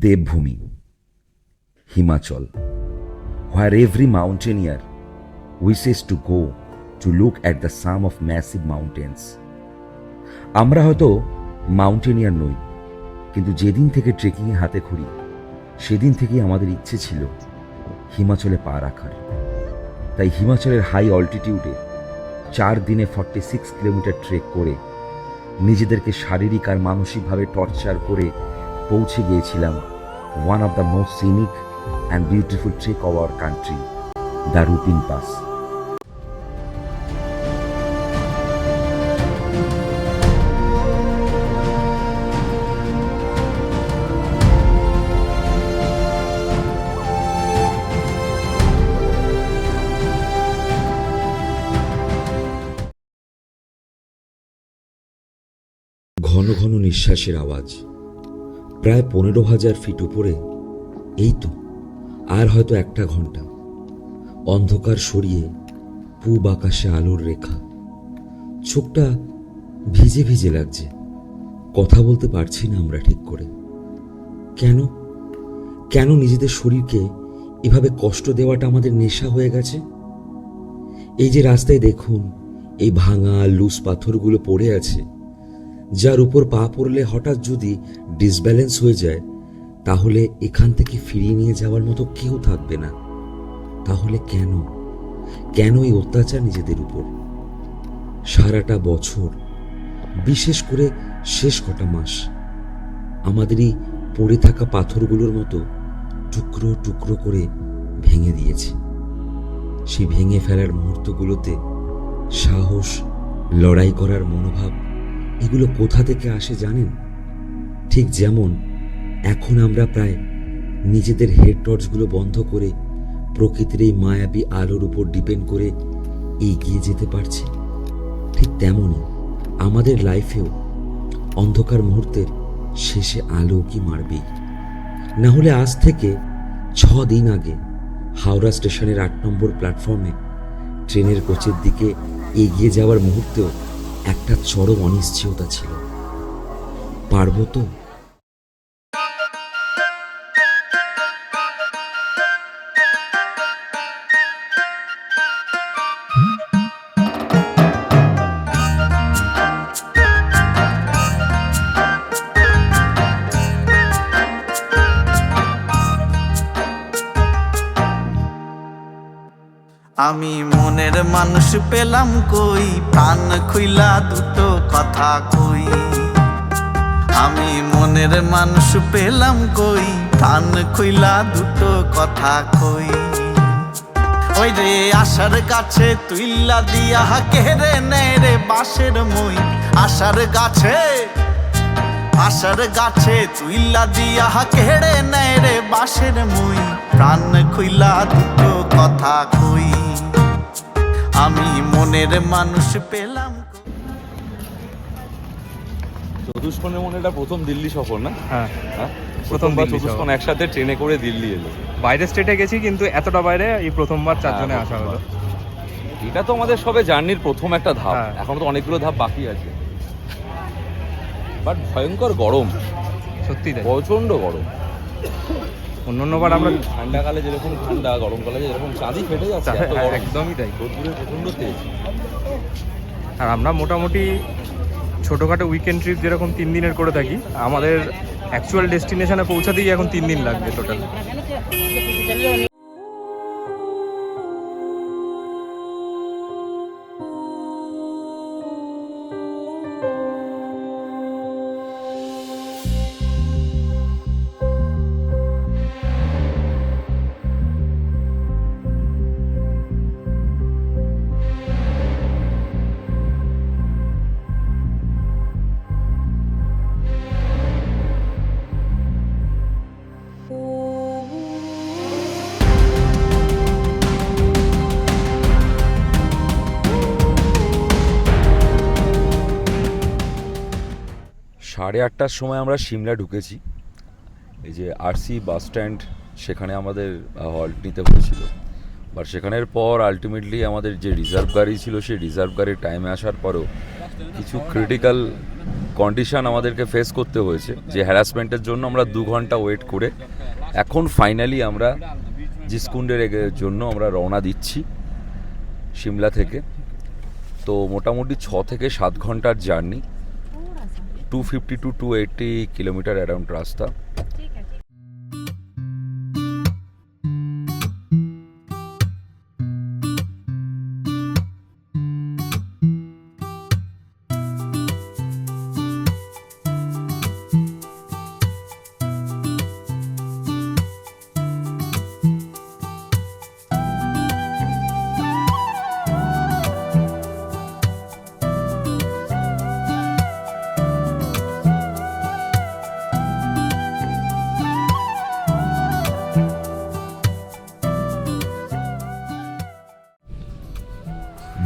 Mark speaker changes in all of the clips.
Speaker 1: Devbhumi, Himachal, where every mountaineer wishes to go to look at the sum of massive mountains. আমরা হয়তো mountaineer নই, কিন্তু যেদিন থেকে ট্রেকিংয়ে হাতে খড়ি সেদিন থেকেই আমাদের ইচ্ছে ছিল হিমাচলে পা রাখার। তাই হিমাচলের হাই অল্টিটিউডে 4 দিনে 46 কিলোমিটার ট্রেক করে নিজেদেরকে শারীরিক আর মানসিকভাবে টর্চার করে পৌঁছে গিয়েছিলাম one of the most scenic and beautiful trek of our country, the Rupin pass. ঘন ঘন নিঃশ্বাসের আওয়াজ, প্রায় 15,000 ফিট উপরে। এই তো আর হয়তো 1 ঘন্টা। অন্ধকার সরিয়ে পূব আকাশে আলোর রেখা। চোখটা ভিজে ভিজে লাগছে। কথা বলতে পারছি না আমরা ঠিক করে। কেন কেন নিজেদের শরীরকে এভাবে কষ্ট দেওয়াটা আমাদের নেশা হয়ে গেছে? এই যে রাস্তায় দেখুন, এই ভাঙা লুজ পাথরগুলো পড়ে আছে, যার উপর পা পড়লে হঠাৎ যদি ডিসব্যালেন্স হয়ে যায়, তাহলে এখান থেকে ফিরিয়ে নিয়ে যাওয়ার মতো কেউ থাকবে না। তাহলে কেন কেন এই অত্যাচার নিজেদের উপর? সারাটা বছর, বিশেষ করে শেষ কটা মাস, আমাদেরই পড়ে থাকা পাথরগুলোর মতো টুকরো টুকরো করে ভেঙে দিয়েছে। সেই ভেঙে ফেলার মুহূর্তগুলোতে সাহস, লড়াই করার মনোভাব, এগুলো কোথা থেকে আসে জানেন? ঠিক যেমন এখন আমরা প্রায় নিজেদের হেড টর্চগুলো বন্ধ করে প্রকৃতির এই মায়াবী আলোর উপর ডিপেন্ড করে এগিয়ে যেতে পারছি, ঠিক তেমনই আমাদের লাইফেও অন্ধকার মুহূর্তের শেষে আলো কি মারবেই। না হলে আজ থেকে 6 দিন আগে হাওড়া স্টেশনের 8 নম্বর প্ল্যাটফর্মে ট্রেনের কোচের দিকে এগিয়ে যাওয়ার মুহূর্তেও একটা চরম অনিশ্চয়তা ছিল। পারবো তো?
Speaker 2: আমি মনের মানুষ পেলাম কই, প্রাণ খুইলা দুটো কথা কই। আমি মনের মানুষ পেলাম কই, প্রাণ খুইলা দুটো কথা কই। ওই রে আশার গাছে তুইলা দিয়া কেড়ে নেয় রে বাঁশের মই। আশার গাছে তুইলা দিয়া কেড়ে নেয় রে বাঁশের মই। প্রাণ খুইলা দুটো কথা কই, আমি মনের মানুষ পেলাম।
Speaker 3: চতুষ্কোণের মনে এটা প্রথম দিল্লি সফর না?
Speaker 4: হ্যাঁ,
Speaker 3: প্রথমবার চতুষ্কোণ একসাথে ট্রেনে করে দিল্লি এলো।
Speaker 4: বাইরে স্টেটে গেছি কিন্তু এতটা বাইরে এই প্রথমবার 4 জনে আসা হলো।
Speaker 3: এটা তো আমাদের সবে জার্নির প্রথম একটা ধাপ।
Speaker 4: হ্যাঁ।
Speaker 3: এখনো তো অনেকগুলো ধাপ বাকি আছে। বাট ভয়ঙ্কর গরম,
Speaker 4: সত্যি তাই,
Speaker 3: প্রচন্ড গরম।
Speaker 4: অন্যান্যবার আমরা
Speaker 3: ঠান্ডাকালে যেরকম ঠান্ডা, গরমকালে যেরকম চাঁদি ফেটে যাচ্ছে, এত গরম।
Speaker 4: একদমই তাই।
Speaker 3: রোদ্দুরে প্রচন্ড তেজ।
Speaker 4: আর আমরা মোটামুটি ছোটোখাটো উইকেন্ড ট্রিপ যেরকম 3 দিনের করে থাকি, আমাদের অ্যাকচুয়াল ডেস্টিনেশনে পৌঁছাতেই এখন 3 দিন লাগবে টোটাল।
Speaker 1: সাড়ে 8টার সময় আমরা সিমলা ঢুকেছি। এই যে আরসি বাস স্ট্যান্ড, সেখানে আমাদের হল্ট নিতে হয়েছিল।
Speaker 5: বাট সেখানের পর আলটিমেটলি আমাদের যে রিজার্ভ গাড়ি ছিল সেই রিজার্ভ গাড়ির টাইমে আসার পরেও কিছু ক্রিটিক্যাল কন্ডিশন আমাদেরকে ফেস করতে হয়েছে, যে হ্যারাসমেন্টের জন্য আমরা 2 ঘন্টা ওয়েট করে এখন ফাইনালি আমরা জিসকುಂডের জন্য আমরা রওনা দিচ্ছি সিমলা থেকে। তো মোটামুটি 6 থেকে 7 ঘন্টার জার্নি, 250 to 280 কিলোমিটার অ্যারাউন্ড রাস্তা।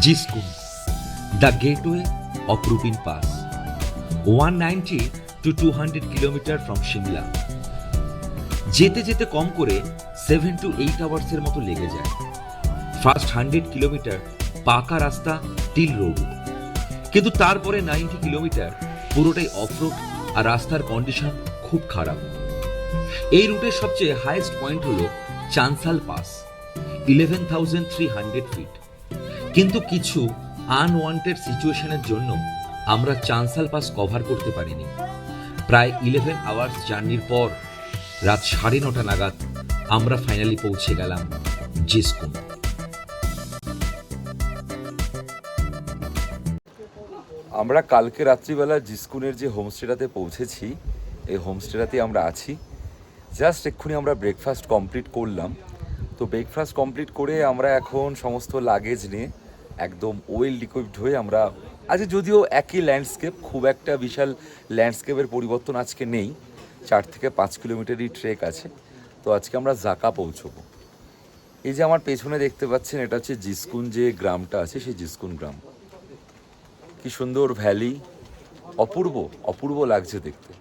Speaker 1: জিসকুন্ড, the gateway of Rupin Pass, 190 to 200 kilometre from Shimla. যেতে যেতে কম করে 7 to 8 আওয়ার্সের মতো লেগে যায়। ফার্স্ট 100 কিলোমিটার পাকা রাস্তা টিল রোড, কিন্তু তারপরে 90 কিলোমিটার পুরোটাই অফরোড আর রাস্তার কন্ডিশন খুব খারাপ। এই রুটের সবচেয়ে হাইয়েস্ট পয়েন্ট হলো চানসাল পাস, 11,300 ফিট। কিন্তু কিছু আনওয়ান্টেড সিচুয়েশনের জন্য আমরা চানসাল পাস কভার করতে পারিনি। প্রায় 11 আওয়ার্স জার্নির পর রাত 9:30 নাগাদ আমরা ফাইনালি পৌঁছে গেলাম জিসকুন্ড।
Speaker 5: আমরা কালকে রাত্রিবেলা জিসকুনের যে হোমস্টেটাতে পৌঁছেছি, এই হোমস্টেটাতে আমরা আছি। জাস্ট এক্ষুনি আমরা ব্রেকফাস্ট কমপ্লিট করলাম। তো ব্রেকফাস্ট কমপ্লিট করে আমরা এখন সমস্ত লাগেজ নিয়ে একদম ওয়েল ইকুইপড হয়ে আমরা আজকে, যদিও একই ল্যান্ডস্কেপ, খুব একটা বিশাল ল্যান্ডস্কেপের পরিবর্তন আজকে নেই, 4 থেকে 5 কিলোমিটারই ট্রেক আছে। তো আজকে আমরা জাকা পৌঁছবো। এই যে আমার পেছনে দেখতে পাচ্ছেন, এটা হচ্ছে জিসকুন যে গ্রামটা আছে, সেই জিসকুন গ্রাম। কি সুন্দর ভ্যালি, অপূর্ব অপূর্ব লাগছে দেখতে।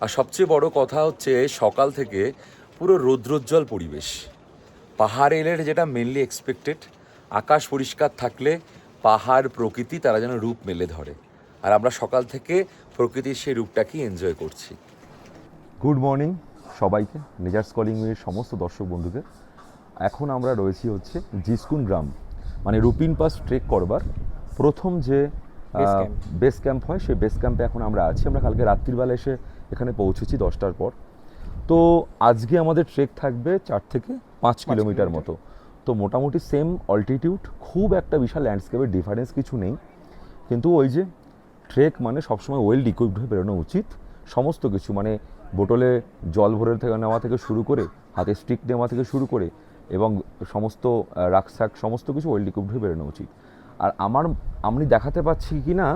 Speaker 5: আর সবচেয়ে বড় কথা হচ্ছে সকাল থেকে পুরো রৌদ্রোজ্জ্বল পরিবেশ। পাহাড় এলের যেটা মেনলি এক্সপেক্টেড, আকাশ পরিষ্কার থাকলে পাহাড় প্রকৃতি তারা যেন রূপ মেলে ধরে। আর আমরা সকাল থেকে প্রকৃতির সেই রূপটাকেই এনজয় করছি।
Speaker 6: গুড মর্নিং সবাইকে, নেজার্স কলিং এর সমস্ত দর্শক বন্ধুকে। এখন আমরা রয়েছি হচ্ছে জিসকুন গ্রাম, মানে রুপিন পাস ট্রেক করবার প্রথম যে বেস ক্যাম্প হয়, সেই বেস ক্যাম্পে এখন আমরা আছি। আমরা কালকে রাত্রিবেলা এসে এখানে পৌঁছেছি 10টার পর। তো আজকে আমাদের ট্রেক থাকবে 4 থেকে 5 কিলোমিটার মতো। তো মোটামুটি সেম অল্টিটিউড, খুব একটা বিশাল ল্যান্ডস্কেপের ডিফারেন্স কিছু নেই। কিন্তু ওই যে ট্রেক মানে সবসময় ওয়েল ইকুইপড হয়ে বেরোনো উচিত। সমস্ত কিছু মানে বোতলে জল ভরে থেকে নেওয়া থেকে শুরু করে, হাতে স্টিক নেওয়া থেকে শুরু করে, এবং সমস্ত রাকস্যাক সমস্ত কিছু ওয়েল ইকুইপড হয়ে বেরোনো উচিত। আর আমি দেখাতে পাচ্ছি কি না,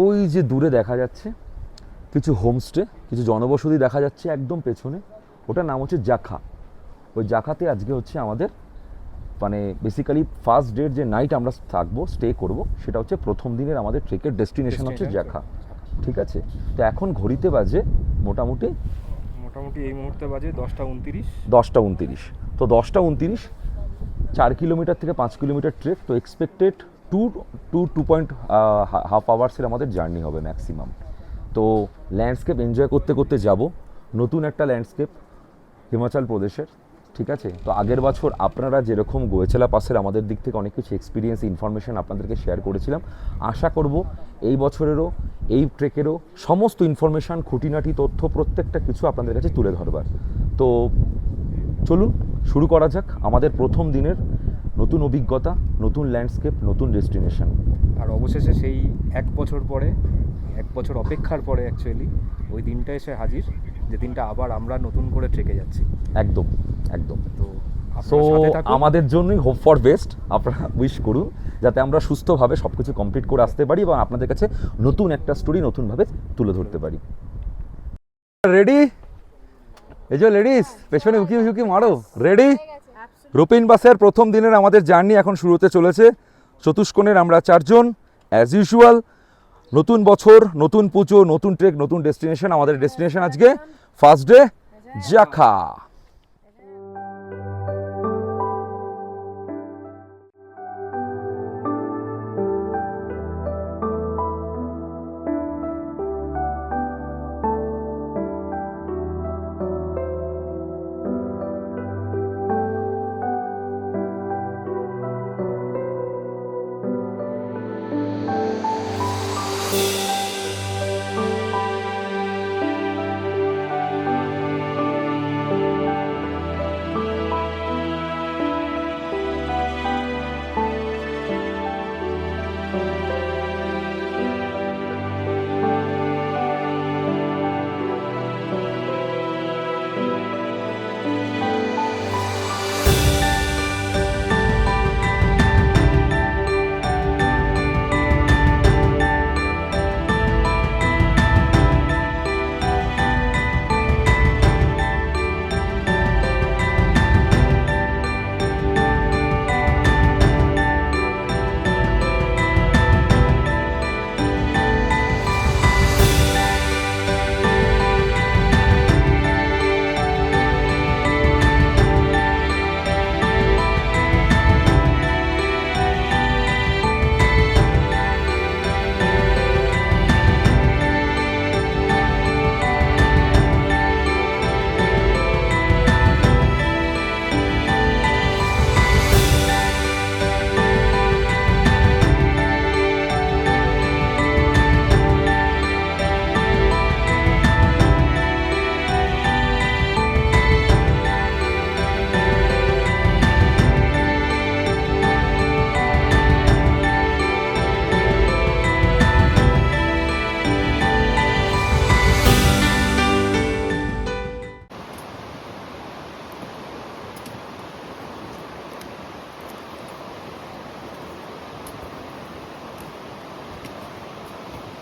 Speaker 6: ওই যে দূরে দেখা যাচ্ছে কিছু হোমস্টে, কিছু জনবসতি দেখা যাচ্ছে একদম পেছনে, ওটার নাম হচ্ছে জাখা। ওই জাখাতে আজকে হচ্ছে আমাদের মানে বেসিক্যালি ফার্স্ট ডের যে নাইট আমরা থাকবো, স্টে করব, সেটা হচ্ছে প্রথম দিনের আমাদের ট্রেকের ডেস্টিনেশন হচ্ছে জাখা। ঠিক আছে, তো এখন ঘড়িতে বাজে মোটামুটি
Speaker 4: এই মুহূর্তে বাজে 10টা
Speaker 6: 29। তো 10টা 29, 4 কিলোমিটার থেকে 5 কিলোমিটার ট্রেক। তো এক্সপেক্টেড 2.5 আওয়ার্সের আমাদের জার্নি হবে ম্যাক্সিমাম। তো ল্যান্ডস্কেপ এনজয় করতে করতে যাব। নতুন একটা ল্যান্ডস্কেপ হিমাচল প্রদেশের। ঠিক আছে, তো আগের বছর আপনারা যেরকম গোয়েচেলা পাসের আমাদের দিক থেকে অনেক কিছু এক্সপিরিয়েন্স ইনফরমেশন আপনাদেরকে শেয়ার করেছিলাম, আশা করব এই বছরেরও এই ট্রেকেরও সমস্ত ইনফরমেশান, খুঁটিনাটি তথ্য প্রত্যেকটা কিছু আপনাদের কাছে তুলে ধরবার। তো চলুন শুরু করা যাক আমাদের প্রথম দিনের নতুন অভিজ্ঞতা, নতুন ল্যান্ডস্কেপ, নতুন ডেস্টিনেশন।
Speaker 4: আর অবশেষে সেই 1 বছর পরে, 1 বছর অপেক্ষার পরে অ্যাকচুয়ালি ওই দিনটা এসে হাজির, যে দিনটা আবার আমরা নতুন করে ট্রেকে যাচ্ছি।
Speaker 6: একদম একদম।
Speaker 4: তো
Speaker 6: সো আমাদের জন্যই হোপ ফর বেস্ট, আপনারা উইশ করুন যাতে আমরা সুস্থভাবে সব কিছু কমপ্লিট করে আসতে পারি এবং আপনাদের কাছে নতুন একটা স্টোরি নতুনভাবে তুলে ধরতে পারি। রেডি? এই যে লেডিস পেছনে উকি ঝুঁকি মারো। রেডি? রুপিন বাসের প্রথম দিনের আমাদের জার্নি এখন শুরু হতে চলেছে। চতুষ্কোণের আমরা 4 জন অ্যাজ ইউজুয়াল। নতুন বছর, নতুন পুজো, নতুন ট্রেক, নতুন ডেস্টিনেশন। আমাদের ডেস্টিনেশন আজকে ফার্স্ট ডে জাখা।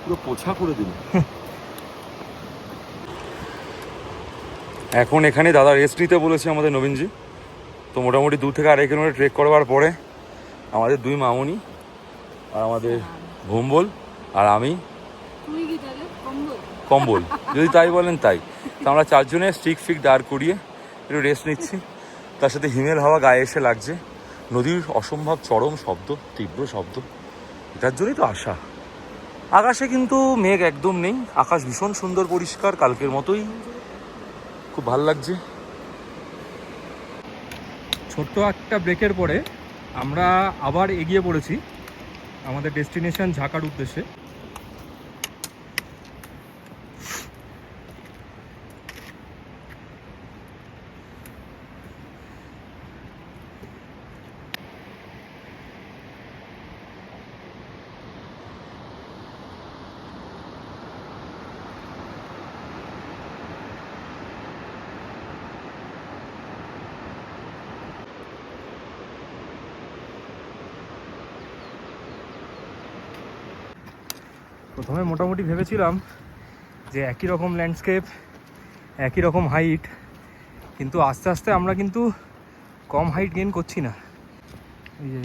Speaker 5: পুরো পোছা করে দিল। এখন এখানে দাদা রেস্ট নিতে বলেছে আমাদের নবীনজি। তো মোটামুটি 2 থেকে 2.5 কিলোমিটার ট্রেক করবার পরে আমাদের 2 মামুনি আর আমাদের ভম্বল আর আমি কম্বল, যদি তাই বলেন তাই। তো আমরা 4 জনে স্টিক ফিক দাঁড় করিয়ে একটু রেস্ট নিচ্ছি। তার সাথে হিমেল হাওয়া গায়ে এসে লাগছে, নদীর অসম্ভব চরম শব্দ, তীব্র শব্দ, এটার জন্যই তো আশা। আকাশে কিন্তু মেঘ একদম নেই, আকাশ ভীষণ সুন্দর পরিষ্কার, কালকের মতোই, খুব ভালো লাগছে।
Speaker 4: ছোট্ট একটা ব্রেকের পরে আমরা আবার এগিয়ে পড়েছি আমাদের ডেস্টিনেশন ঝাকার উদ্দেশ্যে। প্রথমে মোটামুটি ভেবেছিলাম যে একই রকম ল্যান্ডস্কেপ, একই রকম হাইট, কিন্তু আস্তে আস্তে আমরা কিন্তু কম হাইট গেইন করছি না। এই যে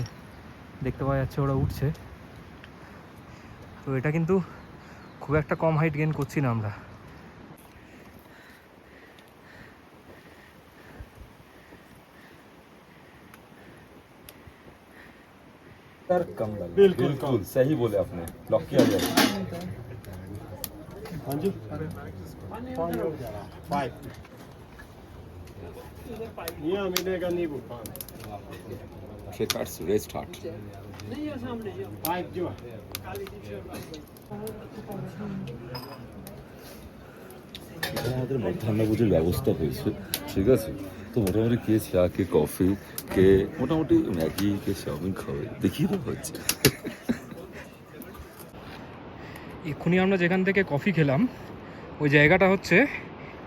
Speaker 4: দেখতে পাওয়া যাচ্ছে ওরা উঠছে, তো এটা কিন্তু খুব একটা কম হাইট গেইন করছি না আমরা।
Speaker 5: बिल्कुल सही बोले आपने, लॉक किया जाए।
Speaker 7: हाँ जी 5 ये मिलेगा नींबू
Speaker 5: 5 रेस्टार्ट।
Speaker 7: 5 जो
Speaker 5: আমাদের মধ্যাহ্নভোজের ব্যবস্থা হয়েছে, ঠিক আছে। তো মোটামুটি কে চা, কে কফি, কে মোটামুটি ম্যাগি, কে চাউমিন খাবে, দেখিয়ে দেওয়া হচ্ছে।
Speaker 4: এক্ষুনি আমরা যেখান থেকে কফি খেলাম ওই জায়গাটা হচ্ছে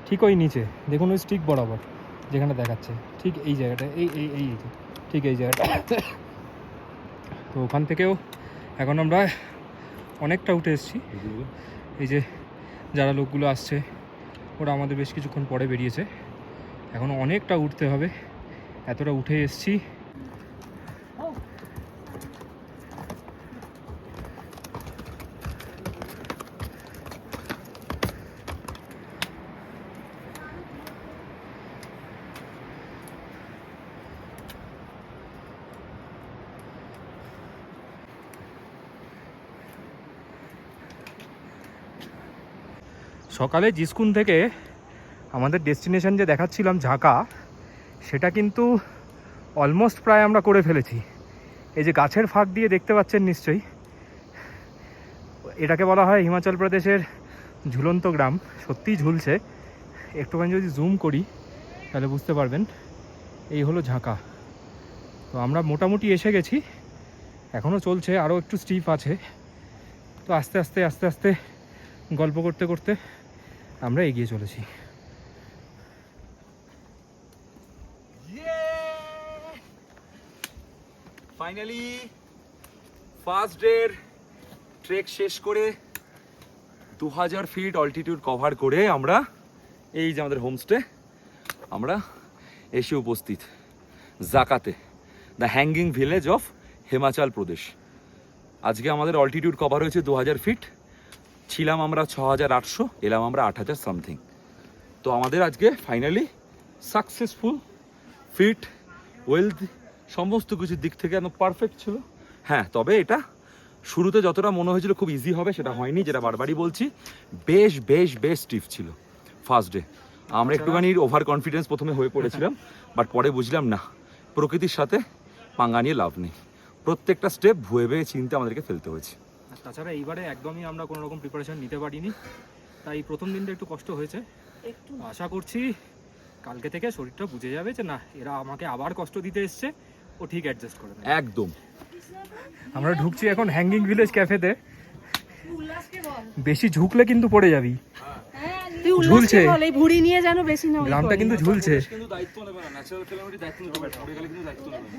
Speaker 4: ঠিক ওই নিচে, দেখুন ওই স্টিক বরাবর যেখানে দেখাচ্ছে, ঠিক এই জায়গাটা, এই ঠিক এই জায়গাটা। তো ওখান থেকেও এখন আমরা অনেকটা উঠে এসেছি। এই যে যারা লোকগুলো আসছে ওরা আমাদের বেশ কিছুক্ষণ পরে বেরিয়েছে, এখনও অনেকটা উঠতে হবে, এতটা উঠে এসেছি। সকালে জিস্কুন থেকে আমাদের ডেস্টিনেশন যে দেখাচ্ছিলাম ঝাকা, সেটা কিন্তু অলমোস্ট প্রায় আমরা করে ফেলেছি। এই যে গাছের ফাঁক দিয়ে দেখতে পাচ্ছেন নিশ্চয়ই, এটাকে বলা হয় হিমাচল প্রদেশের ঝুলন্ত গ্রাম। সত্যিই ঝুলছে, একটুখানি যদি জুম করি তাহলে বুঝতে পারবেন। এই হলো ঝাকা। তো আমরা মোটামুটি এসে গেছি, এখনও চলছে, আরও একটু স্টিপ আছে। তো আস্তে আস্তে আস্তে আস্তে গল্প করতে করতে আমরা এগিয়ে চলেছি।
Speaker 5: ফাইনালি ফার্স্ট ডের ট্রেক শেষ করে 2000 ফিট অল্টিটিউড কভার করে আমরা এই যে আমাদের হোমস্টে আমরা এসে উপস্থিত জাকাতে, the hanging village of Himachal Pradesh. আজকে আমাদের অল্টিটিউড কভার হয়েছে 2000 ফিট, ছিলাম আমরা 6800, এলাম আমরা 8000 সামথিং। তো আমাদের আজকে ফাইনালি সাকসেসফুল, ফিট, ওয়েলথ, সমস্ত কিছুর দিক থেকে একদম পারফেক্ট ছিল। হ্যাঁ, তবে এটা শুরুতে যতটা মনে হয়েছিল খুব ইজি হবে সেটা হয়নি, যেটা বারবারই বলছি। বেশ বেশ বেশ স্টিফ ছিল ফার্স্ট ডে। আমরা একটুখানি ওভার কনফিডেন্স প্রথমে হয়ে পড়েছিলাম, বাট পরে বুঝলাম না, প্রকৃতির সাথে পাঙ্গা নিয়ে লাভ নেই, প্রত্যেকটা স্টেপ ভুয়ে ভেয়ে চিনতে আমাদেরকে ফেলতে হয়েছে।
Speaker 4: তাছাড়া এইবারে একদমই আমরা কোনো রকম প্রিপারেশন নিতে পারিনি, তাই প্রথম দিনটা একটু কষ্ট হয়েছে। আশা করছি কালকে থেকে শরীরটা বুঝে যাবে যে না, এরা আমাকে আবার কষ্ট দিতে এসছে, ও ঠিক অ্যাডজাস্ট করে নেবে।
Speaker 5: একদম।
Speaker 4: আমরা ঢুকছি এখন হ্যাঙ্গিং ভিলেজ ক্যাফেতে। বেশি ঝুঁকলে কিন্তু পড়ে যাবি, ঝুলছে
Speaker 8: ভুড়ি নিয়ে যেন বেশি না,
Speaker 4: গ্রামটা কিন্তু ঝুলছে।
Speaker 5: কিন্তু দায়িত্ব নেবে না, ন্যাচারাল ক্যালামিটি দায়িত্ব নেবে, পড়ে গেলে কিন্তু দায়িত্ব নেবে না।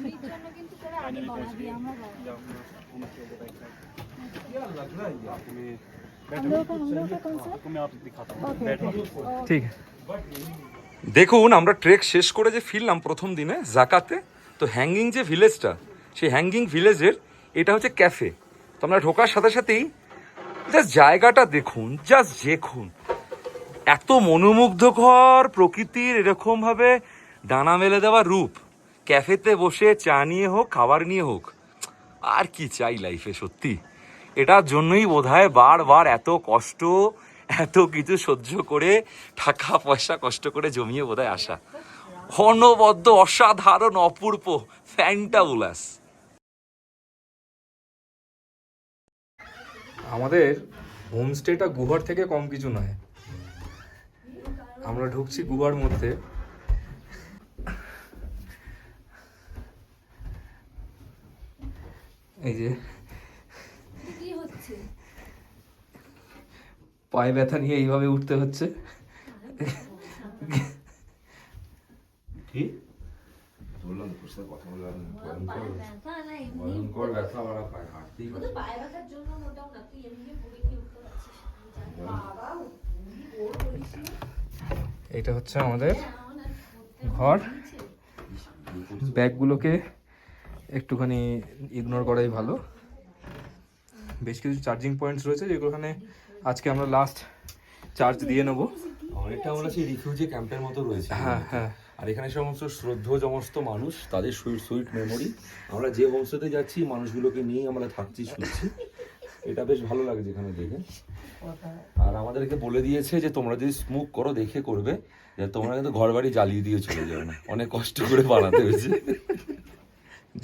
Speaker 4: ঠিক
Speaker 5: দেখুন আমরা ট্রেক শেষ করে যে ফিরলাম প্রথম দিনে জাকাতে, তো হ্যাঙ্গিং যে ভিলেজটা, সেই হ্যাঙ্গিং ভিলেজের এটা হচ্ছে ক্যাফে। তো আমরা ঢোকার সাথে সাথেই জাস্ট জায়গাটা দেখুন, জাস্ট দেখুন, এত মনোমুগ্ধকর প্রকৃতির এরকমভাবে ডানা মেলে দেওয়া রূপ, ক্যাফেতে বসে চা নিয়ে হোক খাবার নিয়ে হোক, আর কি চাই লাইফে সত্যি। এটার জন্যই বোধহয় বারবার এত কষ্ট, এত কিছু সহ্য করে, টাকা পয়সা কষ্ট করে জমিয়ে বোধহয় আসা। অনবদ্য, অসাধারণ, অপূর্ব, ফ্যান্টাবুলাস।
Speaker 4: আমাদের হোমস্টেটা গুহার থেকে কম কিছু নয়। আমরা ঢুকছি গুহার মধ্যে। এই যে পায়ে ব্যথা নিয়ে এইভাবে উঠতে হচ্ছে।
Speaker 5: কি বললাম তোর সাথে কথা বললাম, ভয়ঙ্কর ব্যথা আমার পায়ে, হাঁটতেই পারছি না।
Speaker 4: এটা হচ্ছে আমাদের ঘর। ব্যাগগুলোকে একটুখানি ইগনোর করাই ভালো। বেশ কিছু চার্জিং পয়েন্টস রয়েছে যেগুলোখানে আজকে আমরা লাস্ট চার্জ দিয়ে নেবো।
Speaker 5: অনেকটা আমরা সেই রিফিউজি ক্যাম্পের মতো রয়েছে।
Speaker 4: হ্যাঁ হ্যাঁ,
Speaker 5: আর এখানে সমস্ত শ্রদ্ধেয় সমস্ত মানুষ, তাদের সুইট সুইট মেমোরি। আমরা যে হোমস্টেতে যাচ্ছি মানুষগুলোকে নিয়েই আমরা থাকছি, শুনছি। এটা বেশ ভালো লাগছে এখানে দেখে। আর আমাদেরকে বলে দিয়েছে যে তোমরা যদি স্মোক করো দেখে করবে, যে তোমরা কিন্তু ঘর বাড়ি জ্বালিয়ে দিয়ে চলে যাবে না, অনেক কষ্ট করে বানাতে হয়েছে।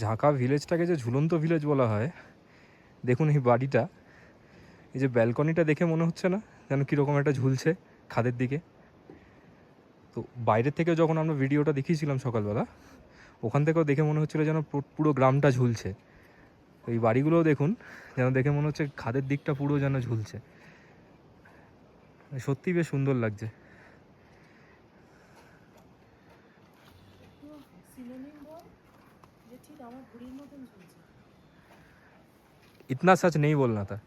Speaker 4: ঝাঁকা ভিলেজটাকে যে ঝুলন্ত ভিলেজ বলা হয়, দেখুন এই বাড়িটা, এই যে ব্যালকনিটা দেখে মনে হচ্ছে না যেন কীরকম একটা ঝুলছে খাদের দিকে। তো বাইরের থেকে যখন আমরা ভিডিওটা দেখিয়েছিলাম সকালবেলা, ওখান থেকেও দেখে মনে হচ্ছিলো যেন পুরো গ্রামটা ঝুলছে। তো এই বাড়িগুলোও দেখুন, যেন দেখে মনে হচ্ছে খাদের দিকটা পুরো যেন ঝুলছে। সত্যিই বেশ সুন্দর লাগছে। इतना सच नहीं बोलना था।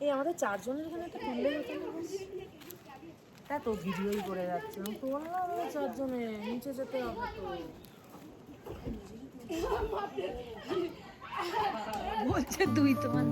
Speaker 8: এই আমাদের চারজনের এখানে একটা তুললেই হতো না? তা তো ভিডিওই করে যাচ্ছে, তোমরা আমাদের চারজনে নিচে যেতে হবে তো। বলছে তুই তোমার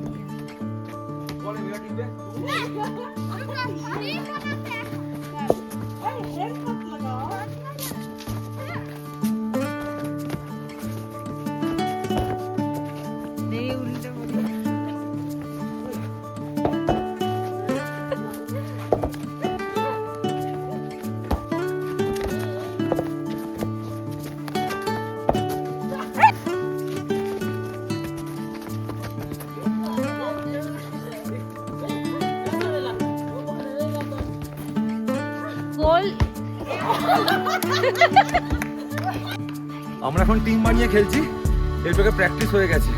Speaker 5: আমরা এখন টিম বানিয়ে খেলছি, এরপরে প্র্যাকটিস হয়ে গেছে।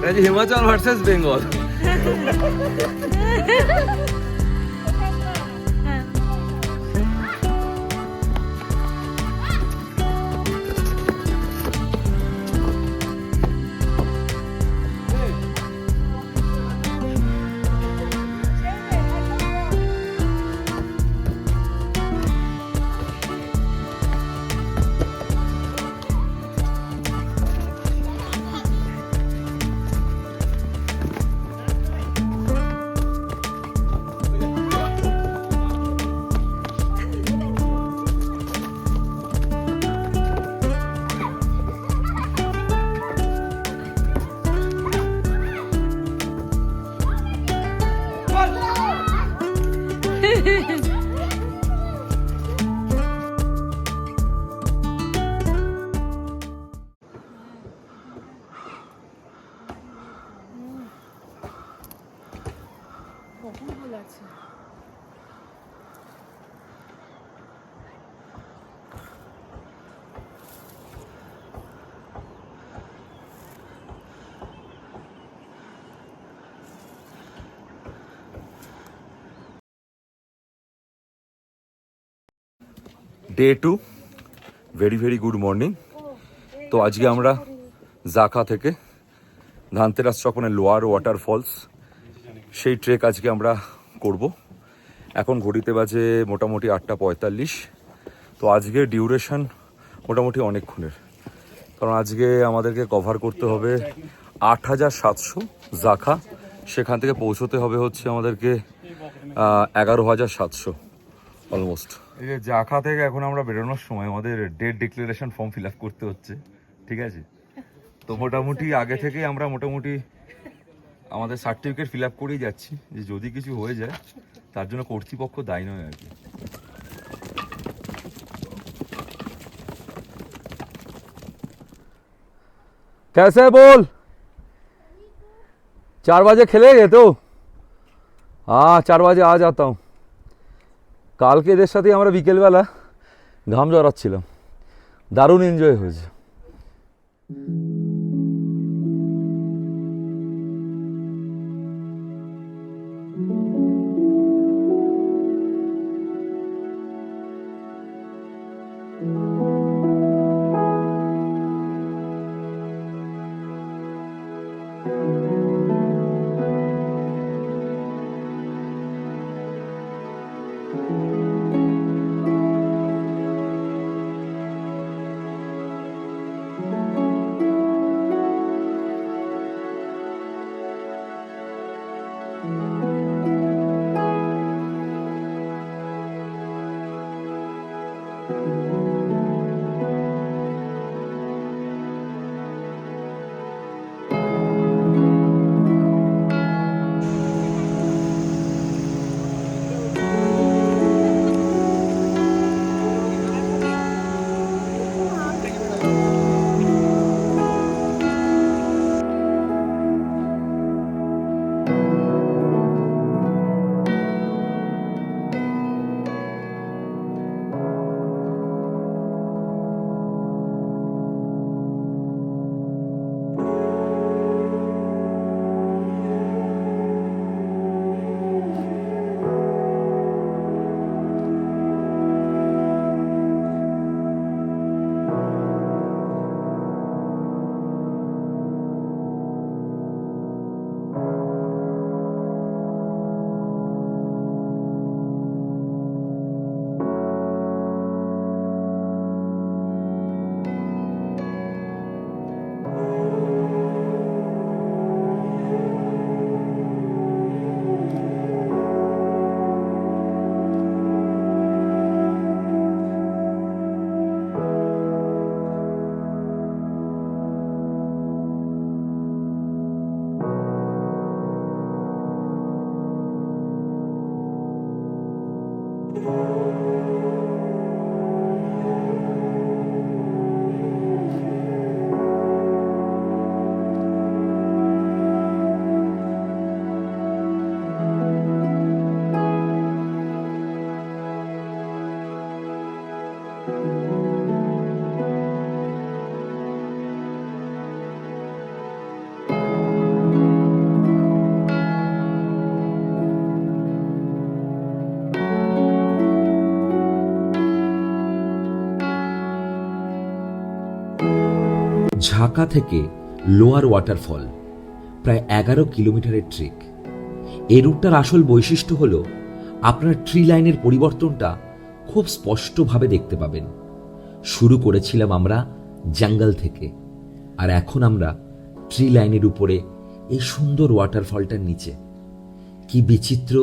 Speaker 5: এটা যে Himachal versus Bengal. Day 2, very very good morning. তো আজকে আমরা জাখা থেকে ধানতেরাস চকনের লোয়ার ওয়াটারফলস সেই ট্রেক আজকে আমরা করব। এখন ঘড়িতে বাজে মোটামুটি 8:45। তো আজকের ডিউরেশন মোটামুটি অনেকক্ষণের, কারণ আজকে আমাদেরকে কভার করতে হবে 8,700 জাখা, সেখান থেকে পৌঁছতে হবে হচ্ছে আমাদেরকে 11,700 অলমোস্ট। এই যে জাখা থেকে এখন আমরা বেরোনোর সময় আমাদের date declaration form fill up করতে হচ্ছে, ঠিক আছে? তো মোটামুটি আগে থেকেই আমরা মোটামুটি আমাদের সার্টিফিকেট ফিল আপ করেই যাচ্ছি, যে যদি কিছু হয়ে যায় তার জন্য কর্তৃপক্ষ দায়ী নয় আর কি।
Speaker 6: कैसे बोल 4 बजे खेलेंगे तो? हाँ 4 बजे आ जाता हूँ। কালকে এদের সাথে আমরা বিকেলবেলা ঘাম জড়াচ্ছিলাম, দারুণ এনজয় হয়েছে।
Speaker 1: ঝাঁকা থেকে লোয়ার ওয়াটারফল প্রায় 11 কিলোমিটারের ট্রেক। এই রুটটার আসল বৈশিষ্ট্য হল আপনার ট্রি লাইনের পরিবর্তনটা খুব স্পষ্টভাবে দেখতে পাবেন। শুরু করেছিলাম আমরা জঙ্গল থেকে, আর এখন আমরা ট্রি লাইনের উপরে এই সুন্দর ওয়াটারফলটার নিচে। কি বিচিত্র,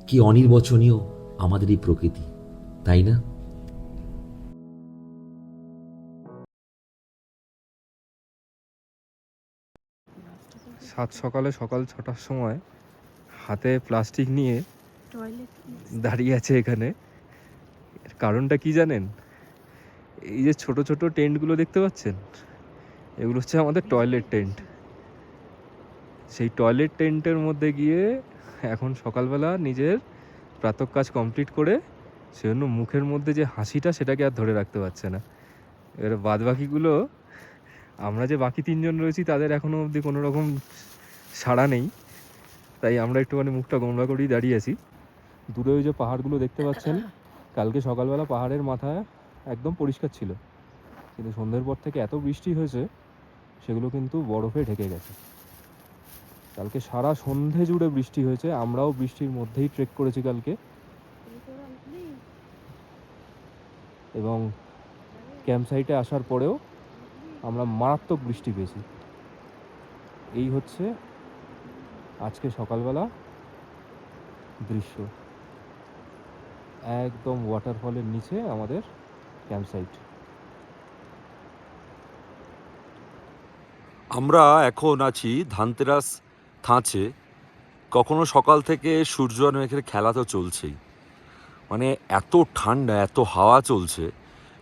Speaker 1: কি অনির্বচনীয় আমাদের এই প্রকৃতি, তাই না?
Speaker 4: সকাল 6টার সময় হাতে প্লাস্টিক নিয়ে দাঁড়িয়ে আছে এখানে। এর কারণটা কি জানেন? এই যে ছোট ছোট টেন্টগুলো দেখতে পাচ্ছেন, এগুলো হচ্ছে আমাদের টয়লেট টেন্ট। সেই টয়লেট টেন্টের মধ্যে গিয়ে এখন সকালবেলা নিজের প্রাতঃ কাজ কমপ্লিট করে সেজন্য মুখের মধ্যে যে হাসিটা সেটাকে আর ধরে রাখতে পারছে না। এবার বাদ বাকিগুলো, আমরা যে বাকি 3 জন রয়েছি তাদের এখনও অবধি কোনো রকম সাড়া নেই, তাই আমরা একটুখানি মুখটা গোমড়া করেই দাঁড়িয়ে আছি। দূরে ওই যে পাহাড়গুলো দেখতে পাচ্ছেন, কালকে সকালবেলা পাহাড়ের মাথায় একদম পরিষ্কার ছিল, কিন্তু সন্ধ্যের পর থেকে এত বৃষ্টি হয়েছে সেগুলো কিন্তু বরফে ঢেকে গেছে। কালকে সারা সন্ধে জুড়ে বৃষ্টি হয়েছে, আমরাও বৃষ্টির মধ্যেই ট্রেক করেছি কালকে, এবং ক্যাম্প সাইটে আসার পরেও আমরা মারাত্মক বৃষ্টি পেয়েছি। এই হচ্ছে আজকে সকালবেলা দৃশ্য, একদম ওয়াটারফলের নিচে আমাদের ক্যাম্প সাইট।
Speaker 5: আমরা এখন আছি ধানতেরাস থাঁচে। কখনো সকাল থেকে সূর্য আর মেঘের খেলা তো চলছেই, মানে এত ঠান্ডা, এত হাওয়া চলছে,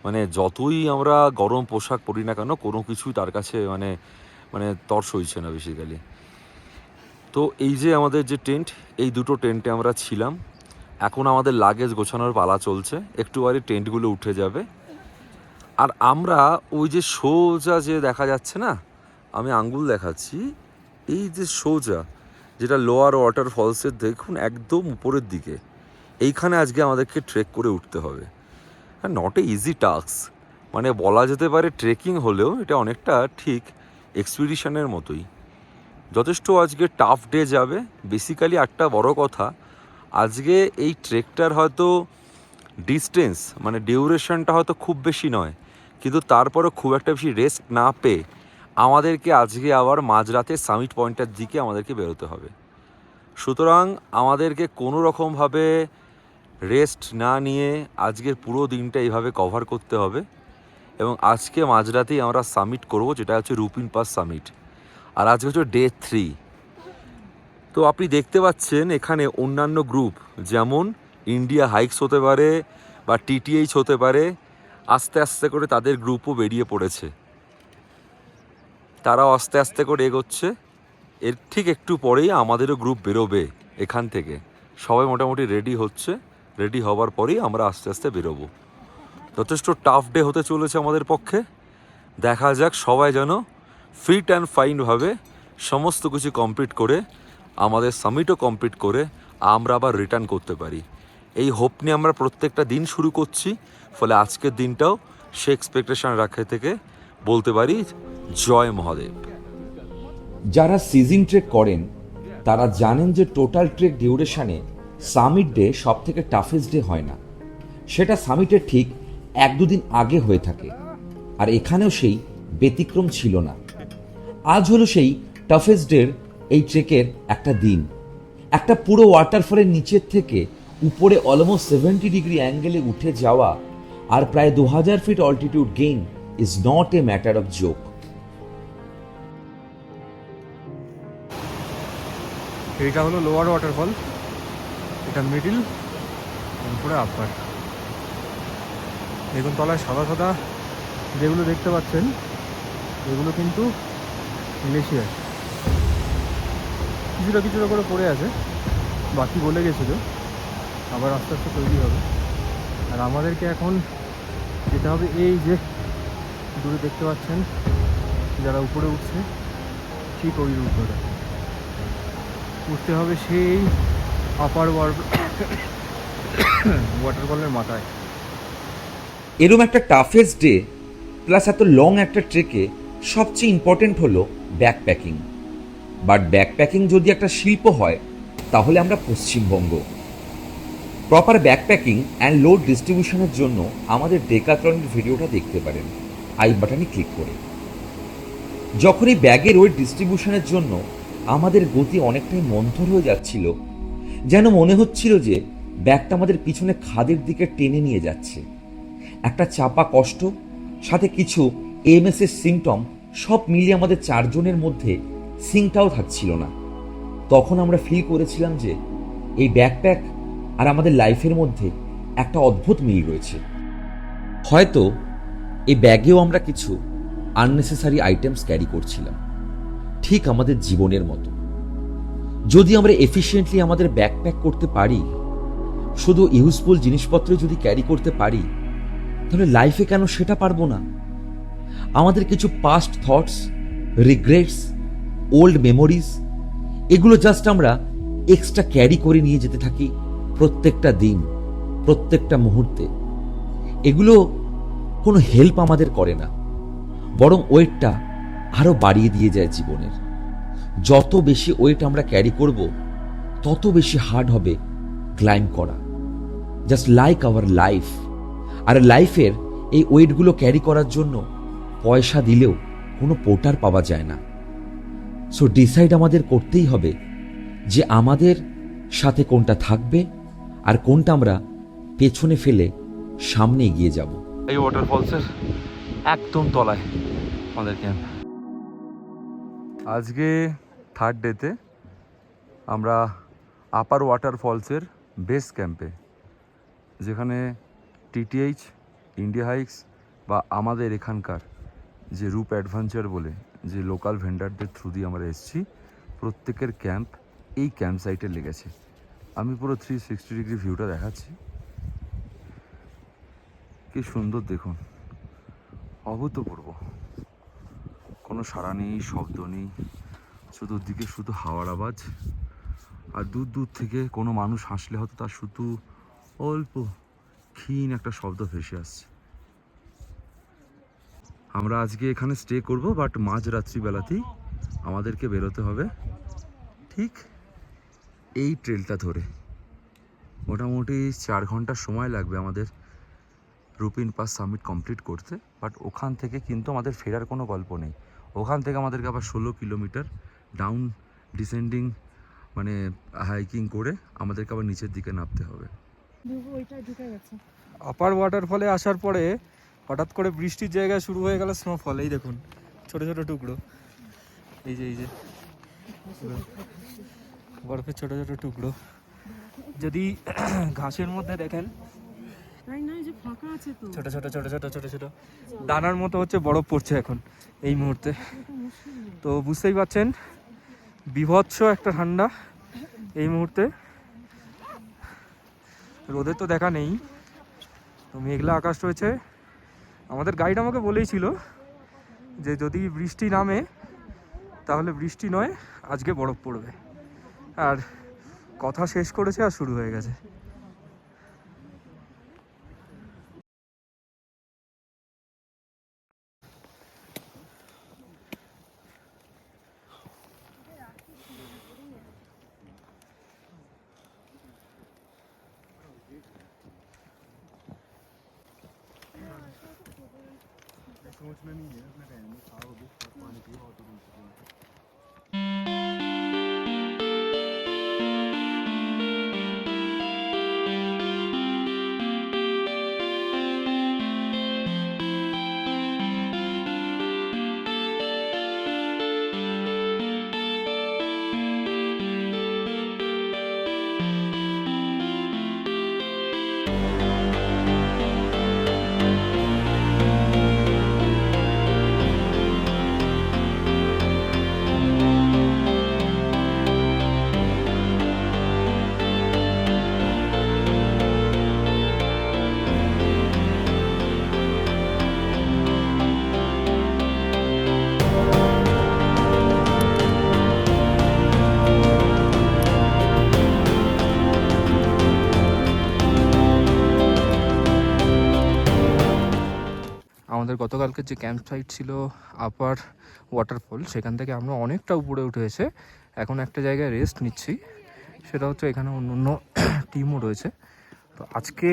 Speaker 5: মানে যতই আমরা গরম পোশাক পরি না কেন কোনো কিছুই তার কাছে মানে মানে তর সইছে না বেসিক্যালি। তো এই যে আমাদের যে টেন্ট, এই দুটো টেন্টে আমরা ছিলাম। এখন আমাদের লাগেজ গোছানোর পালা চলছে, একটু বারে টেন্টগুলো উঠে যাবে। আর আমরা ওই যে সোজা যে দেখা যাচ্ছে না, আমি আঙ্গুল দেখাচ্ছি, এই যে সোজা যেটা লোয়ার ওয়াটার ফলসের দেখুন একদম উপরের দিকে, এইখানে আজকে আমাদেরকে ট্রেক করে উঠতে হবে। হ্যাঁ, নট এ ইজি টাস্ক, মানে বলা যেতে পারে ট্রেকিং হলেও এটা অনেকটা ঠিক এক্সপিডিশনের মতোই। যথেষ্ট আজকে টাফ ডে যাবে। বেসিক্যালি একটা বড় কথা, আজকে এই ট্রেকটার হয়তো ডিস্টেন্স মানে ডিউরেশনটা হয়তো খুব বেশি নয়, কিন্তু তারপরে খুব একটা বেশি রেস্ট না পেয়ে আমাদেরকে আজকে আবার মাঝরাতে সামিট পয়েন্টের দিকে আমাদেরকে বেরোতে হবে। সুতরাং আমাদেরকে কোনো রকমভাবে রেস্ট না নিয়ে আজকের পুরো দিনটা এইভাবে কভার করতে হবে, এবং আজকে মাঝরাতেই আমরা সামিট করব, যেটা হচ্ছে রুপিন পাস সামিট। আর আজকে হচ্ছে ডে 3। তো আপনি দেখতে পাচ্ছেন এখানে অন্যান্য গ্রুপ, যেমন ইন্ডিয়া হাইকস হতে পারে বা টিটিএইচ হতে পারে, আস্তে আস্তে করে তাদের গ্রুপও বেরিয়ে পড়েছে, তারাও আস্তে আস্তে করে এগোচ্ছে। এর ঠিক একটু পরেই আমাদেরও গ্রুপ বেরোবে এখান থেকে। সবাই মোটামুটি রেডি হচ্ছে, রেডি হওয়ার পরেই আমরা আস্তে আস্তে বেরোবো। যথেষ্ট টাফ ডে হতে চলেছে আমাদের পক্ষে। দেখা যাক সবাই যেন ফিট অ্যান্ড ফাইনভাবে সমস্ত কিছু কমপ্লিট করে আমাদের সামিটও কমপ্লিট করে আমরা আবার রিটার্ন করতে পারি। এই হোপ নিয়ে আমরা প্রত্যেকটা দিন শুরু করছি, ফলে আজকের দিনটাও সে এক্সপেকটেশন রাখা থেকে বলতে পারি জয় মহাদেব।
Speaker 1: যারা সিজন ট্রেক করেন তারা জানেন যে টোটাল ট্রেক ডিউরেশনে সামিট ডে সব থেকে টাফেস্ট ডে হয় না, সেটা সামিটের ঠিক 1-2 দিন আগে হয়ে থাকে। আর এখানেও সেই ব্যতিক্রম ছিল না। আজ হলো সেই টাফেস্ট ডের এই ট্রেকের একটা দিন। একটা পুরো ওয়াটারফলের নিচের থেকে উপরে অলমোস্ট 70 ডিগ্রি অ্যাঙ্গেলে উঠে যাওয়া আর প্রায় 2000 feet altitude gain is not a matter of joke.
Speaker 4: এইটা হলো লোয়ার ওয়াটারফল, এটা মিডিল, তারপরে আপার। দেখুন তলায় সাদা সাদা যেগুলো দেখতে পাচ্ছেন এগুলো কিন্তু গ্লেশিয়ার, কিছুটা কিছুটা করে পড়ে আছে, বাকি বলে গেছিলো, আবার আস্তে আস্তে তৈরি হবে। আর আমাদেরকে এখন যেতে হবে এই যে দূরে দেখতে পাচ্ছেন যারা উপরে উঠছে, ঠিক ওই রুট ধরে উঠতে হবে সেই আপার ওয়াটারফলের মাথায়।
Speaker 1: এরম একটা টাফেস্ট ডে প্লাস এত লং একটা ট্রেকে সবচেয়ে ইম্পর্টেন্ট হলো ব্যাকপ্যাকিং। বাট ব্যাকপ্যাকিং যদি একটা শিল্প হয় তাহলে আমরা Paschimbanga. Proper backpacking and load ডিস্ট্রিবিউশনের জন্য আমাদের ডেকাথলনের ভিডিওটা দেখতে পারেন আই বাটনে ক্লিক করে। যখন এই ব্যাগের ওয়েট ডিস্ট্রিবিউশনের জন্য আমাদের গতি অনেকটাই মন্থর হয়ে যাচ্ছিল, যেন মনে হচ্ছিল যে ব্যাগটা আমাদের পিছনে খাদের দিকে টেনে নিয়ে যাচ্ছে। একটা চাপা কষ্ট, সাথে কিছু এমএস এর সিমটম, সব মিলিয়ে আমাদের 4 জনের মধ্যে সিঙ্কটাও থাকছিল না। তখন আমরা ফিল করেছিলাম যে এই ব্যাকপ্যাক আর আমাদের লাইফের মধ্যে একটা অদ্ভুত মিল রয়েছে। হয়তো এই ব্যাগেও আমরা কিছু আননেসেসারি আইটেমস ক্যারি করছিলাম, ঠিক আমাদের জীবনের মতো। যদি আমরা এফিশিয়েন্টলি আমাদের ব্যাকপ্যাক করতে পারি, শুধু ইউজফুল জিনিসপত্র যদি ক্যারি করতে পারি, তাহলে লাইফে কেন সেটা পারবো না? আমাদের কিছু past thoughts, regrets, old memories, এগুলো জাস্ট আমরা এক্সট্রা ক্যারি করে নিয়ে যেতে থাকি প্রত্যেকটা দিন, প্রত্যেকটা মুহূর্তে। এগুলো কোনো হেল্প আমাদের করে না, বরং ওয়েটটা আরও বাড়িয়ে দিয়ে যায় জীবনের। যত বেশি ওয়েট আমরা ক্যারি করব, তত বেশি হার্ড হবে ক্লাইম্ব করা, জাস্ট লাইক আওয়ার লাইফ। আর লাইফের এই ওয়েটগুলো ক্যারি করার জন্য পয়সা দিলেও কোনো পোর্টার পাওয়া যায় না। সো ডিসাইড আমাদের করতেই হবে যে আমাদের সাথে কোনটা থাকবে আর কোনটা আমরা পেছনে ফেলে সামনে এগিয়ে যাব।
Speaker 6: এই ওয়াটারফলসের একদম তলায় আমাদের ক্যাম্প। আজকে 3rd ডেতে আমরা আপার ওয়াটারফলসের বেস ক্যাম্পে, যেখানে টিটিএইচ, ইন্ডিয়া হাইকস বা আমাদের এখানকার যে রূপ অ্যাডভেঞ্চার বলে যে লোকাল ভেন্ডারদের থ্রু দিয়ে আমরা এসেছি, প্রত্যেকের ক্যাম্প এই ক্যাম্প সাইটে লেগেছে। আমি পুরো 360 ডিগ্রি ভিউটা দেখাচ্ছি। কি সুন্দর দেখুন, অভূতপূর্ব। কোনো সাড়া নেই, শব্দ নেই, চতুর্দিকে শুধু হাওয়ার আওয়াজ। আর দূর দূর থেকে কোনো মানুষ হাসলে হয়তো তার শুধু অল্প ক্ষীণ একটা শব্দ ভেসে আসছে। আমরা আজকে এখানে স্টে করব, বাট মাঝরাত্রিবেলাতেই আমাদেরকে বেরোতে হবে ঠিক এই ট্রেলটা ধরে। মোটামুটি 4 ঘন্টা সময় লাগবে আমাদের রুপিন পাস সামিট কমপ্লিট করতে, বাট ওখান থেকে কিন্তু আমাদের ফেরার কোনো গল্প নেই। ওখান থেকে আমাদেরকে আবার 16 কিলোমিটার ডাউন ডিসেন্ডিং মানে হাইকিং করে আমাদেরকে আবার নিচের দিকে নামতে হবে।
Speaker 4: আপার ওয়াটারফলে আসার পরে হঠাৎ করে বৃষ্টির জায়গায় শুরু হয়ে গেল স্নোফল। এই দেখুন ছোট ছোট টুকরো, এই যে বরফের ছোট ছোট টুকরো। যদি ঘাসের মধ্যে দেখেন ছোট ছোট ছোট ছোট ছোট ছোট দানার মতো হচ্ছে বরফ পড়ছে এখন এই মুহূর্তে। তো বুঝতেই পারছেন বীভৎস একটা ঠান্ডা এই মুহূর্তে। রোদের তো দেখা নেই, তো মেঘলা আকাশ রয়েছে। আমাদের গাইড আমাকে বলেই ছিল যে যদি বৃষ্টি নামে তাহলে বৃষ্টি নয়, আজকে বরফ পড়বে। আর কথা শেষ করেছে আর শুরু হয়ে গেছে। আমাদের গতকালকে যে ক্যাম্প সাইট ছিল আপার ওয়াটারফল, সেখান থেকে আমরা অনেকটা উপরে উঠে এসে এখন একটা জায়গায় রেস্ট নিচ্ছি। সেটা হচ্ছে এখানে অন্য অন্য টিমও রয়েছে। তো আজকে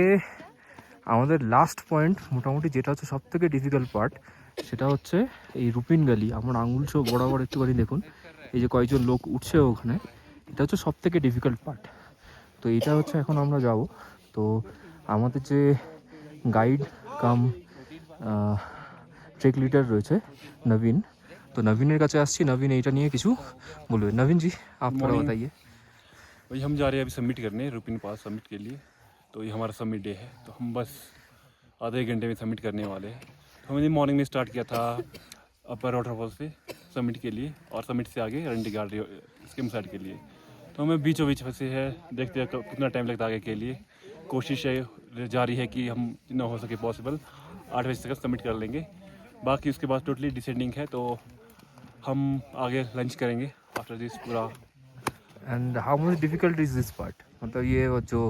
Speaker 4: আমাদের লাস্ট পয়েন্ট মোটামুটি যেটা হচ্ছে সব থেকে ডিফিকাল্ট পার্ট, সেটা হচ্ছে এই রুপিন ভ্যালি। আমার আঙুল সহ বরাবর একটুখানি দেখুন, এই যে কয়েকজন লোক উঠছে ওখানে, এটা হচ্ছে সব থেকে ডিফিকাল্ট পার্ট। তো এটা হচ্ছে এখন আমরা যাব। তো আমাদের যে গাইড কাম ট্রেক লিডার রয়েছে नवीन, तो नवीन কাছে আসছি। नवीन এইটা নিয়ে কিছু বলবে। नवीन जी आप थोड़ा बताइए।
Speaker 9: वही हम जा रहे हैं अभी सबमिट करने रुपिन पास सबमिट के लिए। तो ये हमारा सबमिट डे है, तो हम बस आधे घंटे में सबमिट करने वाले हैं। तो हमने मॉर्निंग में स्टार्ट किया था अपर वाटरफॉल से सबमिट के लिए, और सबमिट से आगे रंडी गार्ड स्कीम साइड के लिए। तो हमें बीचों बीच फंसे हैं, देखते हैं कितना टाइम लगता है आगे के लिए। कोशिश है जारी है कि हम जितना हो सके पॉसिबल 8 बजे तक सबमिट कर लेंगे। बाकी उसके बाद टोटली डिसेंडिंग है, तो हम आगे लंच करेंगे आफ्टर दिस पूरा।
Speaker 4: And how much difficult is this part, मतलब ये जो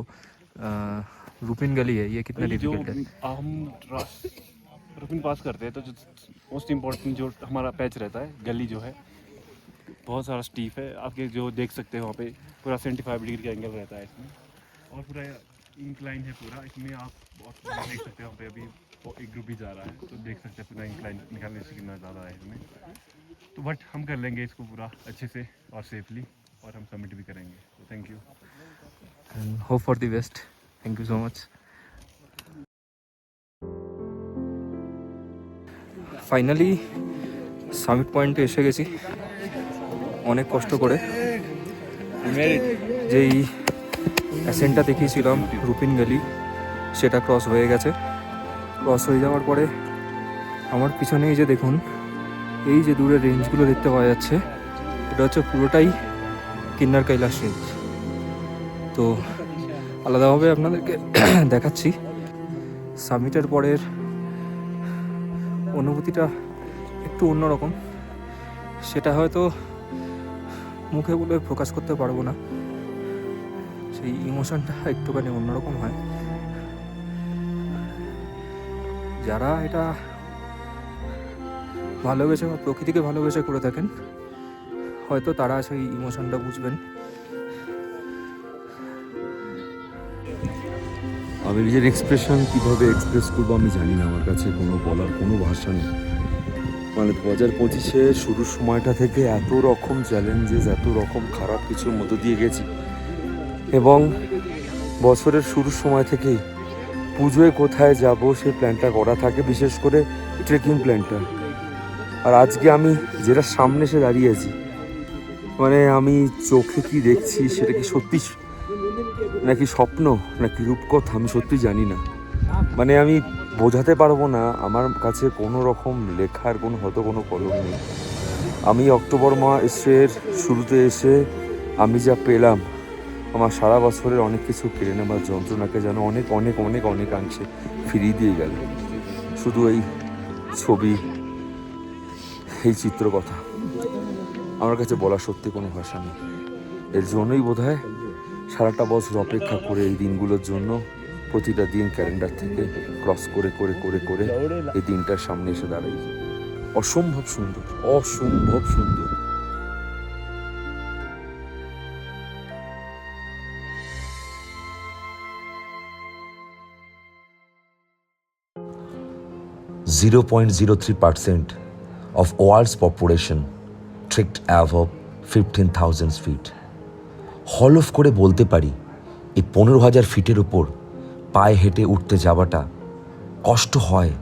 Speaker 4: रूपिन गली है ये कितना डिफिकल्ट है?
Speaker 9: हम रुपिन पास करते हैं तो जो मोस्ट इम्पोर्टेंट जो हमारा पैच रहता है, गली जो है बहुत सारा स्टीफ है, आपके जो देख सकते हैं वहाँ पे पूरा 75 डिग्री का एंगल रहता है इसमें, और पूरा इंक्लाइन है पूरा इसमें। आप बहुत देख सकते हैं वहाँ पे अभी एक ग्रुप भी जा रहा है, तो देख सकते हैं पूरा इंक्लाइन निकालने से कितना ज़्यादा है इसमें। तो बट हम कर लेंगे इसको पूरा अच्छे से और सेफली, और हम सबमिट भी करेंगे। तो thank you.
Speaker 4: and hope for the best. Thank you so much. Finally summit পয়েন্টে এসে গেছি অনেক কষ্ট করে। যেই অ্যাসেন্টটা দেখিয়েছিলাম রুপিন গলি, সেটা ক্রস হয়ে গেছে। ক্রস হয়ে যাওয়ার পরে আমার পিছনে এই যে দেখুন, এই যে দূরের রেঞ্জগুলো দেখতে পাওয়া যাচ্ছে, এটা হচ্ছে পুরোটাই কিন্নার কৈলাস রেঞ্জ। তো আলাদাভাবে আপনাদেরকে দেখাচ্ছি সামিটের পরের অনুভূতিটা একটু অন্যরকম। সেটা হয়তো মুখে বলে প্রকাশ করতে পারবো না, সেই ইমোশনটা একটুখানি অন্যরকম হয়। যারা এটা ভালোবেসে বা প্রকৃতিকে ভালোবেসে করে থাকেন, হয়তো তারা সেই ইমোশনটা বুঝবেন।
Speaker 6: আমি নিজের এক্সপ্রেশন কীভাবে এক্সপ্রেস করবো আমি জানি না, আমার কাছে কোনো বলার কোনো ভাষা নেই। মানে 2025-এ শুরুর সময়টা থেকে এত রকম চ্যালেঞ্জেস, এত রকম খারাপ কিছুর মধ্য দিয়ে গেছি, এবং বছরের শুরুর সময় থেকেই পুজোয় কোথায় যাব সেই প্ল্যানটা করা থাকে, বিশেষ করে ট্রেকিং প্ল্যানটা। আর আজকে আমি যেটা সামনে এসে দাঁড়িয়েছি, মানে আমি চোখে কি দেখছি সেটা কি সত্যি নাকি স্বপ্ন নাকি রূপকথা আমি সত্যি জানি না। মানে আমি বোঝাতে পারবো না, আমার কাছে কোনো রকম লেখার কোনো কলম নেই। আমি অক্টোবর মাসের শুরুতে এসে আমি যা পেলাম, আমার সারা বছরের অনেক কিছু কেড়ে নেওয়ার যন্ত্রণাকে যেন অনেক অনেক অনেক অনেকাংশে ফিরিয়ে দিয়ে গেল। শুধু এই ছবি, এই চিত্রকথা আমার কাছে বলার সত্যি কোনো ভাষা নেই। এর জন্যই বোধহয় সারাটা বছর অপেক্ষা করে এই দিনগুলোর জন্য প্রতিটা দিন ক্যালেন্ডার থেকে ক্রস করে করে করে করে এই দিনটার সামনে এসে দাঁড়াই। অসম্ভব সুন্দর, অসম্ভব সুন্দর।
Speaker 1: .03% of world's population trekked above 15,000 feet. Hall of করে বলতে পারি, এই 15,000 ফিটের ওপর পায়ে হেঁটে উঠতে যাওয়াটা কষ্ট হয়,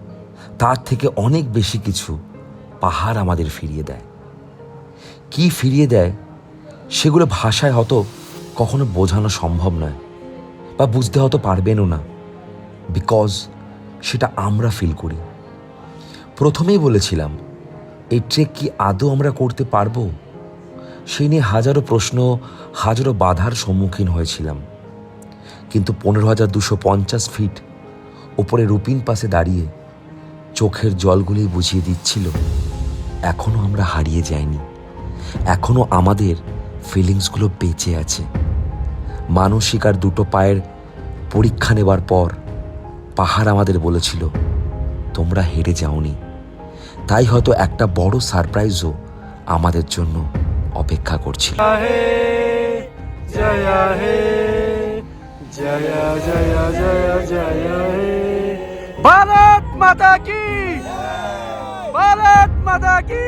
Speaker 1: তার থেকে অনেক বেশি কিছু পাহাড় আমাদের ফিরিয়ে দেয়। কি ফিরিয়ে দেয় সেগুলো ভাষায় হয়তো কখনো বোঝানো সম্ভব নয়, বা বুঝতে হয়তো পারবেনও না, বিকজ সেটা আমরা ফিল করি। প্রথমেই বলেছিলাম, এই ট্রেক কি আদৌ আমরা করতে পারবো? সেই নিয়ে হাজারো প্রশ্ন, হাজারো বাধার সম্মুখীন হয়েছিলাম। কিন্তু 15,250 ফিট ওপরে রুপিন পাসে দাঁড়িয়ে চোখের জলগুলি বুঝিয়ে দিচ্ছিল, এখনও আমরা হারিয়ে যাইনি, এখনও আমাদের ফিলিংসগুলো বেঁচে আছে। মানসিক আর দুটো পায়ের পরীক্ষা নেবার পর পাহাড় আমাদের বলেছিল, তোমরা হেরে যাওনি। তাই হয়তো একটা বড় সারপ্রাইজও আমাদের জন্য অপেক্ষা করছিল।
Speaker 4: ভারত মাতা কি, ভারত মাতা কি,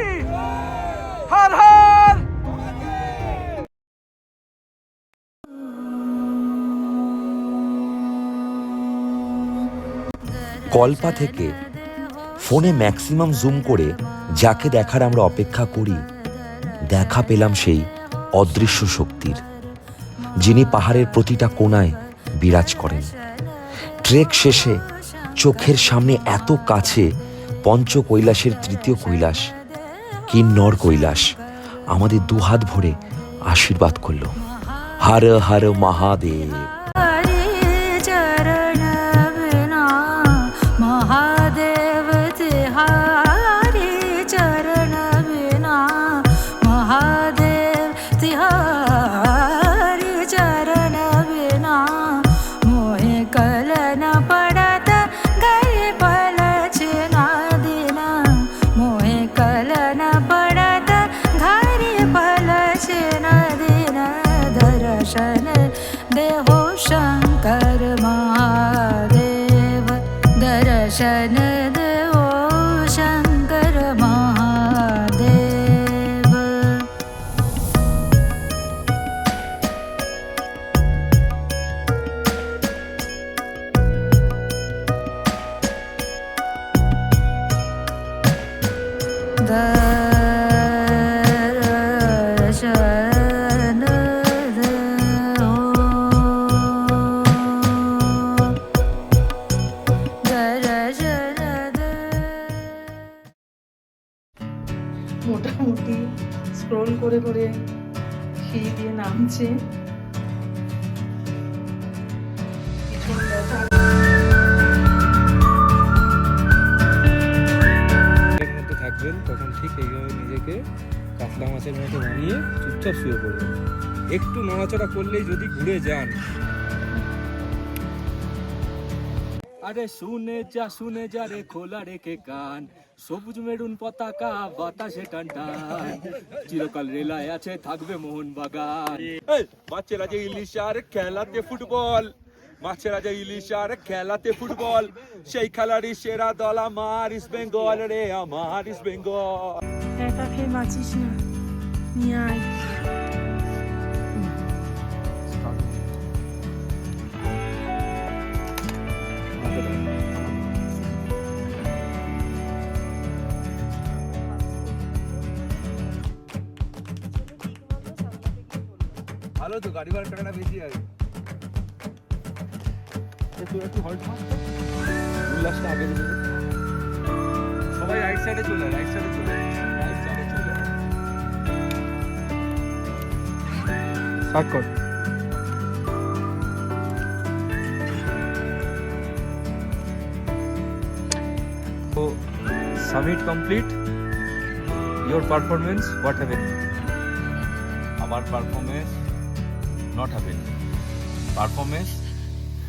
Speaker 4: হর হর।
Speaker 1: কল্পা থেকে ফোনে ম্যাক্সিমাম জুম করে যাকে দেখার আমরা অপেক্ষা করি, দেখা পেলাম সেই অদৃশ্য শক্তির, যিনি পাহাড়ের প্রতিটা কোণায় বিরাজ করেন। ট্রেক শেষে চোখের সামনে এত কাছে পঞ্চ কৈলাসের তৃতীয় কৈলাস, কিন্নর কৈলাস, আমাদের দুহাত ভরে আশীর্বাদ করল, হর হর মহাদেব।
Speaker 10: कल न पड़त गए पलचना
Speaker 8: মোটামুটি স্ক্রোল করে করে সিঁড়ি দিয়ে নামছে। পিছন ব্যথা।
Speaker 4: এর মধ্যে থাকবেন তখন ঠিক এইভাবে নিজেকে কাতলা মাছের মতো বানিয়ে চুপচাপ শুয়ে পড়বেন। একটু নড়াচড়া করলেই যদি ঘুরে যান, আরে শুনে যা রে খোলা রেখে কান, সবুজ মেরুন পতাকা বাতাসে টান টান, চিরকাল রেলায় আছে থাকবে মোহনবাগান।
Speaker 3: মাছেরা যে ইলিশ আর খেলাতে ফুটবল, মাছেরা যে ইলিশ আর খেলাতে ফুটবল, সেই খেলারই সেরা দল আমার ইস্ট বেঙ্গল রে, আমার ইস্ট বেঙ্গল।
Speaker 8: একা খেয়ে বাঁচিস না, নিয়ে আয়।
Speaker 3: ভালো তো, গাড়ি ভাড়া টাকাটা বেশি আছে।
Speaker 4: একটু হল্ট মার, উল্লাসটা আগে বেরোবে। সবাই রাইট সাইডে চলে, রাইট সাইডে চলে, রাইট সাইডে চলে। স্টার্ট কর। তো summit complete. Your performance, what happened?
Speaker 5: আমার পারফরমেন্স নট হ্যাপেন, পারফরমেন্স